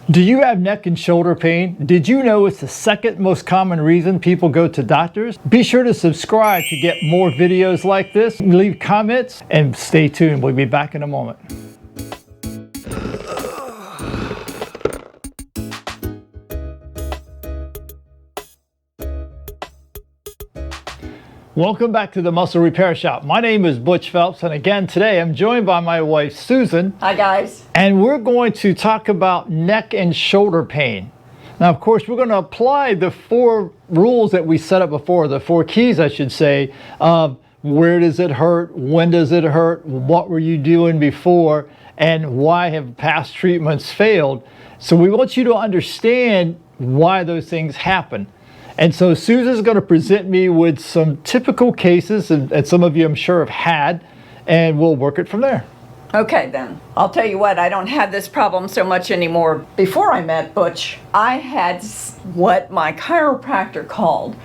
Do you have neck and shoulder pain? Did you know it's the second most common reason people go to doctors? Be sure to subscribe to get more videos like this. Leave comments and stay tuned. We'll be back in a moment. Welcome back to the Muscle Repair Shop. My name is Butch Phelps, and again today I'm joined by my wife Susan. Hi guys. And we're going to talk about neck and shoulder pain. Now of course we're going to apply the 4 rules that we set up before, the 4 keys I should say, of where does it hurt, when does it hurt, what were you doing before, and why have past treatments failed. So we want you to understand why those things happen. And so Susan's going to present me with some typical cases, and some of you I'm sure have had, and we'll work it from there. Okay then. I'll tell you what, I don't have this problem so much anymore. Before I met Butch, I had what my chiropractor called,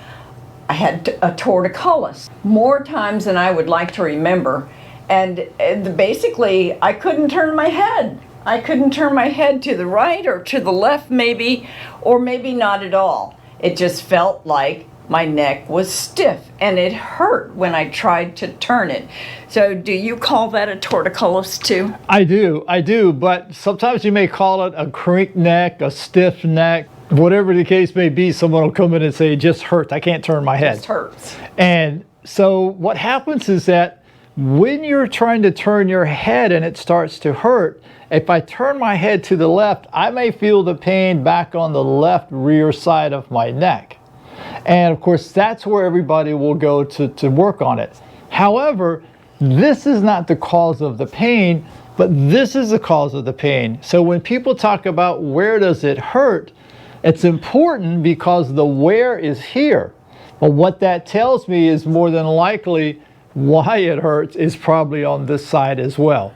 I had a torticollis, more times than I would like to remember. And basically, I couldn't turn my head. I couldn't turn my head to the right or to the left maybe, or maybe not at all. It just felt like my neck was stiff and it hurt when I tried to turn it. So do you call that a torticollis too? I do, but sometimes you may call it a crank neck, a stiff neck, whatever the case may be. Someone will come in and say, it just hurts, I can't turn my head. It just hurts. And so what happens is that when you're trying to turn your head and it starts to hurt, if I turn my head to the left, I may feel the pain back on the left rear side of my neck. And of course, that's where everybody will go to work on it. However, this is not the cause of the pain, but this is the cause of the pain. So when people talk about where does it hurt, it's important because the where is here. But what that tells me is more than likely why it hurts is probably on this side as well.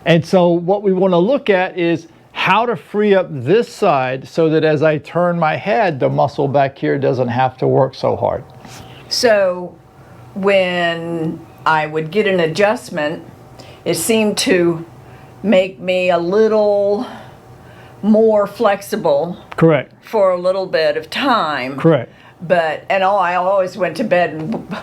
And so what we want to look at is how to free up this side so that as I turn my head, the muscle back here doesn't have to work so hard. So when I would get an adjustment, it seemed to make me a little more flexible. Correct. For a little bit of time. Correct. I always went to bed and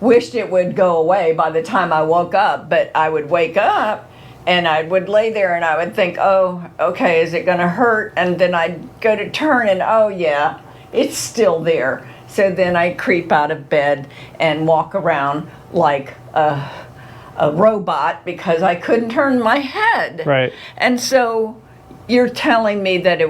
wished it would go away by the time I woke up, but I would wake up and I would lay there and I would think, oh, okay, is it going to hurt? And then I'd go to turn and, oh, yeah, it's still there. So then I'd creep out of bed and walk around like a robot because I couldn't turn my head. Right. And so you're telling me that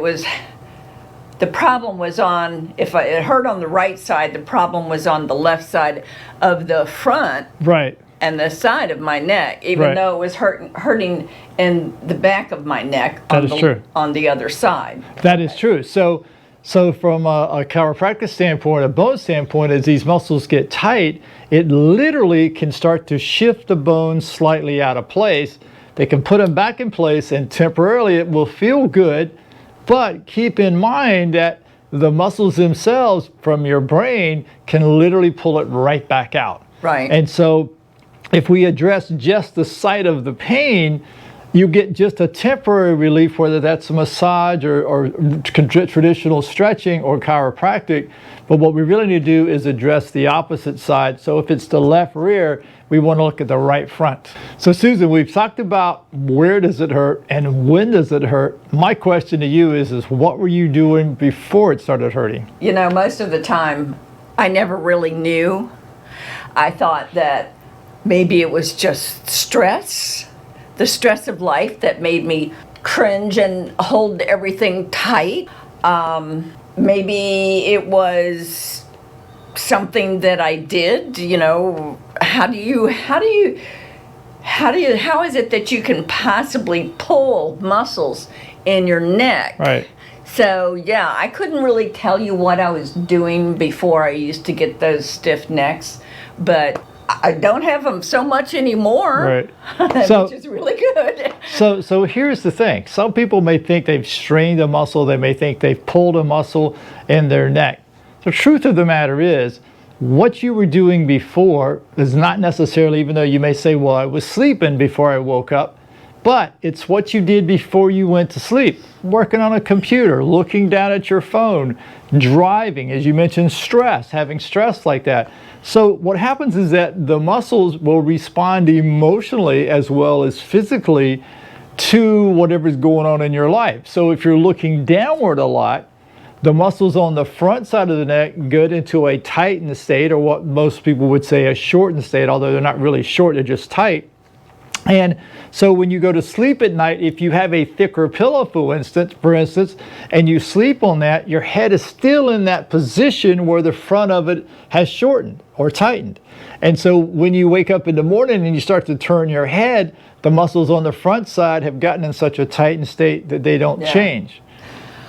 the problem was on, if it hurt on the right side, the problem was on the left side of the front. Right. And the side of my neck, even though it was hurting in the back of my neck on the other side. That is true. So from a chiropractic standpoint, a bone standpoint, as these muscles get tight, it literally can start to shift the bones slightly out of place. They can put them back in place, and temporarily it will feel good, but keep in mind that the muscles themselves from your brain can literally pull it right back out. Right. And so if we address just the site of the pain, you get just a temporary relief, whether that's a massage or traditional stretching or chiropractic. But what we really need to do is address the opposite side. So if it's the left rear, we want to look at the right front. So Susan, we've talked about where does it hurt and when does it hurt. My question to you is what were you doing before it started hurting? You know, most of the time, I never really knew. I thought that maybe it was just stress, the stress of life that made me cringe and hold everything tight. Maybe it was something that I did, you know. How is it that you can possibly pull muscles in your neck? Right. So yeah, I couldn't really tell you what I was doing before I used to get those stiff necks, but I don't have them so much anymore, right. Which is really good. So here's the thing. Some people may think they've strained a muscle. They may think they've pulled a muscle in their neck. The truth of the matter is, what you were doing before is not necessarily, even though you may say, well, I was sleeping before I woke up, But it's what you did before you went to sleep. Working on a computer, looking down at your phone, driving, as you mentioned, stress, having stress like that. So what happens is that the muscles will respond emotionally as well as physically to whatever's going on in your life. So if you're looking downward a lot, the muscles on the front side of the neck get into a tightened state, or what most people would say a shortened state, although they're not really short, they're just tight. And so when you go to sleep at night, if you have a thicker pillow, for instance, and you sleep on that, your head is still in that position where the front of it has shortened or tightened. And so when you wake up in the morning and you start to turn your head, the muscles on the front side have gotten in such a tightened state that they don't change.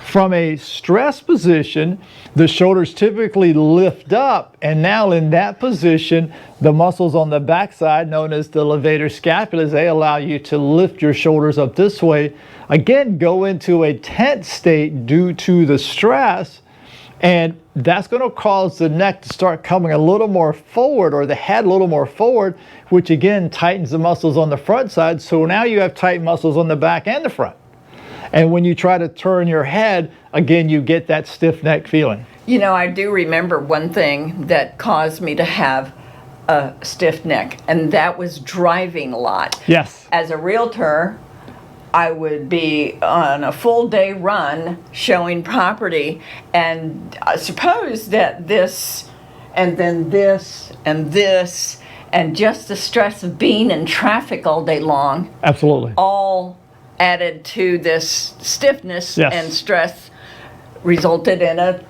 From a stress position, the shoulders typically lift up, and now in that position, the muscles on the backside, known as the levator scapulae, they allow you to lift your shoulders up this way. Again, go into a tense state due to the stress, and that's going to cause the neck to start coming a little more forward, or the head a little more forward, which again tightens the muscles on the front side. So now you have tight muscles on the back and the front. And when you try to turn your head, again, you get that stiff neck feeling. You know, I do remember one thing that caused me to have a stiff neck, and that was driving a lot. Yes. As a realtor, I would be on a full day run showing property, and I suppose that this, and then this, and this, and just the stress of being in traffic all day long. Absolutely. All added to this stiffness, and stress resulted in a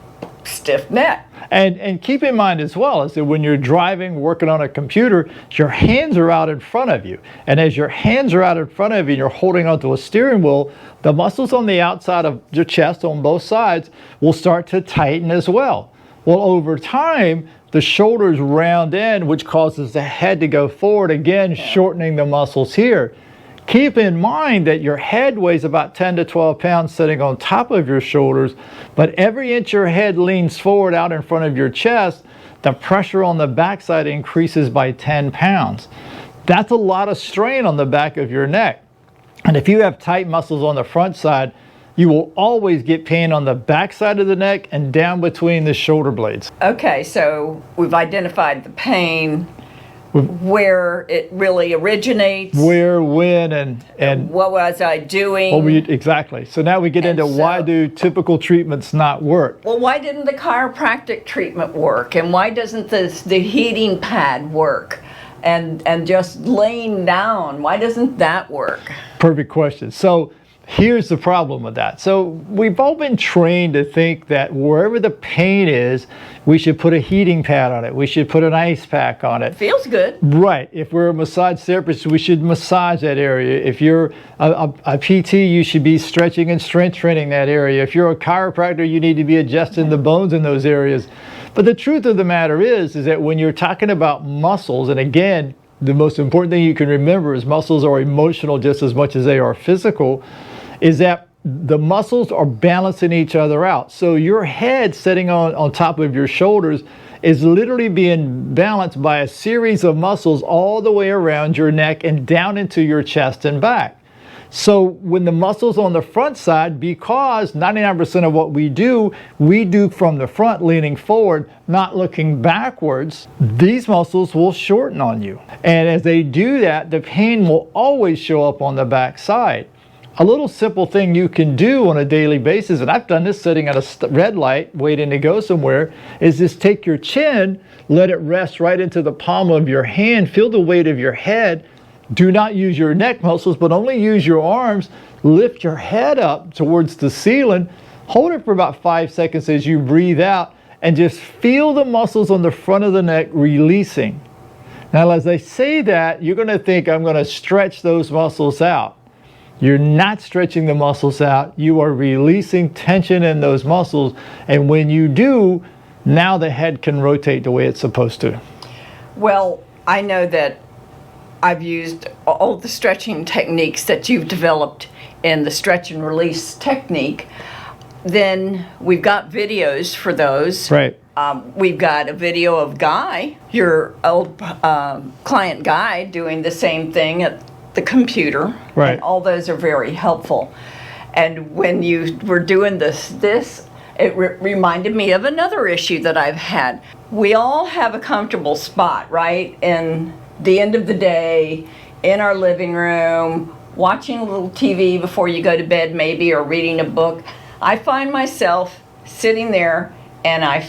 stiff neck. And keep in mind as well is that when you're driving, working on a computer, your hands are out in front of you. And as your hands are out in front of you and you're holding onto a steering wheel, the muscles on the outside of your chest on both sides will start to tighten as well. Well, over time, the shoulders round in, which causes the head to go forward, again, shortening the muscles here. Keep in mind that your head weighs about 10 to 12 pounds sitting on top of your shoulders, but every inch your head leans forward out in front of your chest, the pressure on the backside increases by 10 pounds. That's a lot of strain on the back of your neck. And if you have tight muscles on the front side, you will always get pain on the back side of the neck and down between the shoulder blades. Okay, so we've identified the pain, where it really originates. Where, when, and what was I doing? Exactly. So now we get into why do typical treatments not work? Well, why didn't the chiropractic treatment work? And why doesn't the heating pad work? And just laying down, why doesn't that work? Perfect question. So here's the problem with that. So we've all been trained to think that wherever the pain is, we should put a heating pad on it. We should put an ice pack on it. Feels good. Right. If we're a massage therapist, we should massage that area. If you're a PT, you should be stretching and strength training that area. If you're a chiropractor, you need to be adjusting the bones in those areas. But the truth of the matter is that when you're talking about muscles, and again, the most important thing you can remember is muscles are emotional just as much as they are physical, is that the muscles are balancing each other out. So your head sitting on top of your shoulders is literally being balanced by a series of muscles all the way around your neck and down into your chest and back. So when the muscles on the front side, because 99% of what we do from the front leaning forward, not looking backwards, these muscles will shorten on you. And as they do that, the pain will always show up on the back side. A little simple thing you can do on a daily basis, and I've done this sitting at a red light waiting to go somewhere, is just take your chin, let it rest right into the palm of your hand, feel the weight of your head. Do not use your neck muscles, but only use your arms. Lift your head up towards the ceiling. Hold it for about 5 seconds as you breathe out, and just feel the muscles on the front of the neck releasing. Now, as I say that, you're going to think I'm going to stretch those muscles out. You're not stretching the muscles out. You are releasing tension in those muscles. And when you do, now the head can rotate the way it's supposed to. Well, I know that I've used all the stretching techniques that you've developed in the stretch and release technique. Then we've got videos for those. Right. We've got a video of Guy, your old client Guy, doing the same thing the computer, Right. and all those are very helpful. And when you were doing this, it reminded me of another issue that I've had. We all have a comfortable spot, right? In the end of the day, in our living room, watching a little TV before you go to bed maybe, or reading a book. I find myself sitting there and I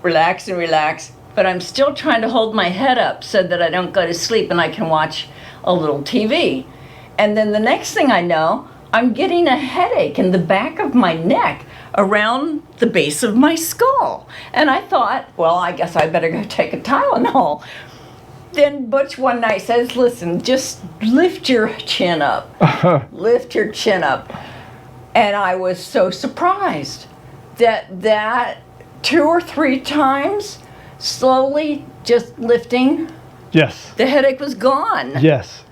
relax and relax, but I'm still trying to hold my head up so that I don't go to sleep and I can watch a little TV. And then the next thing I know, I'm getting a headache in the back of my neck around the base of my skull. And I thought, well, I guess I better go take a Tylenol. Then Butch one night says, listen, just lift your chin up. Lift your chin up. And I was so surprised that 2 or 3 times, slowly just lifting, Yes. the headache was gone. Yes.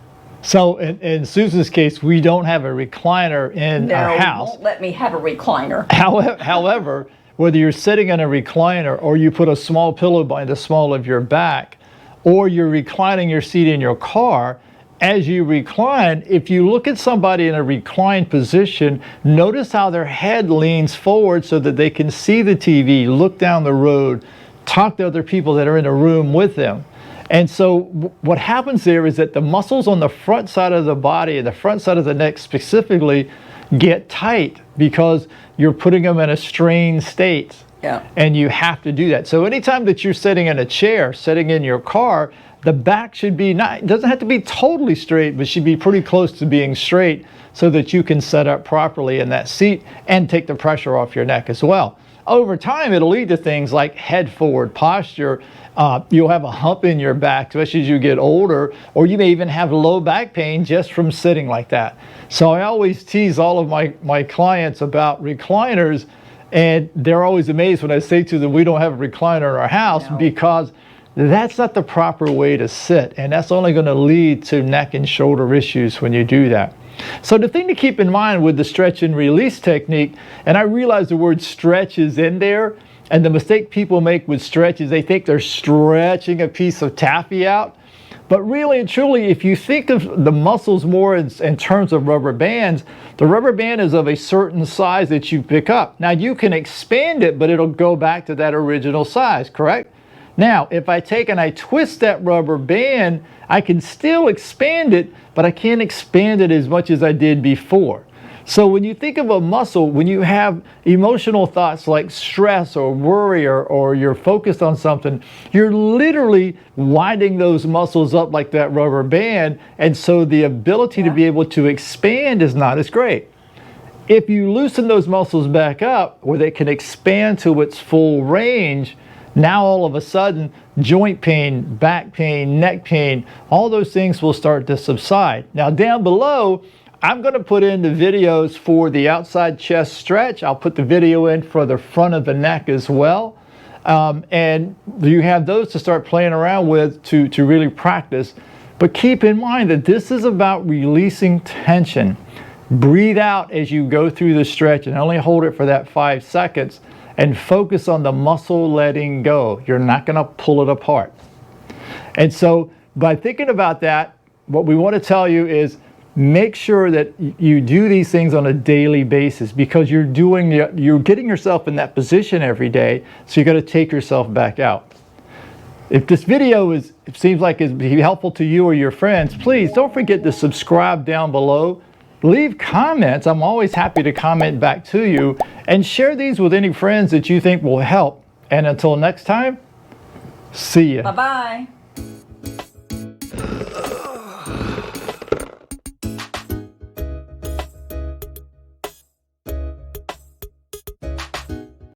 So in Susan's case, we don't have a recliner in our house. Won't let me have a recliner. However, whether you're sitting in a recliner or you put a small pillow behind the small of your back, or you're reclining your seat in your car, as you recline, if you look at somebody in a reclined position, notice how their head leans forward so that they can see the TV, look down the road, talk to other people that are in a room with them. And so what happens there is that the muscles on the front side of the body, the front side of the neck specifically, get tight because you're putting them in a strained state. Yeah. And you have to do that. So anytime that you're sitting in a chair, sitting in your car, the back should be not, it doesn't have to be totally straight, but should be pretty close to being straight so that you can set up properly in that seat and take the pressure off your neck as well. Over time, it'll lead to things like head forward posture. You'll have a hump in your back, especially as you get older, or you may even have low back pain just from sitting like that. So I always tease all of my clients about recliners, and they're always amazed when I say to them, we don't have a recliner in our house, because that's not the proper way to sit, and that's only going to lead to neck and shoulder issues when you do that. So the thing to keep in mind with the stretch and release technique, and I realize the word stretch is in there, and the mistake people make with stretch is they think they're stretching a piece of taffy out. But really and truly, if you think of the muscles more in terms of rubber bands, the rubber band is of a certain size that you pick up. Now you can expand it, but it'll go back to that original size, correct? Now, if I take and I twist that rubber band, I can still expand it, but I can't expand it as much as I did before. So when you think of a muscle, when you have emotional thoughts like stress or worry, or you're focused on something, you're literally winding those muscles up like that rubber band, and so the ability to be able to expand is not as great. If you loosen those muscles back up where they can expand to its full range, now all of a sudden, joint pain, back pain, neck pain, all those things will start to subside. Now down below, I'm going to put in the videos for the outside chest stretch. I'll put the video in for the front of the neck as well. And you have those to start playing around with to really practice. But keep in mind that this is about releasing tension. Breathe out as you go through the stretch and only hold it for that 5 seconds. And focus on the muscle letting go. You're not going to pull it apart. And so by thinking about that, what we want to tell you is make sure that you do these things on a daily basis, because you're getting yourself in that position every day, so you got to take yourself back out. If this video seems like it's helpful to you or your friends, please don't forget to subscribe down below. Leave comments. I'm always happy to comment back to you, and share these with any friends that you think will help. And until next time, see ya. Bye-bye.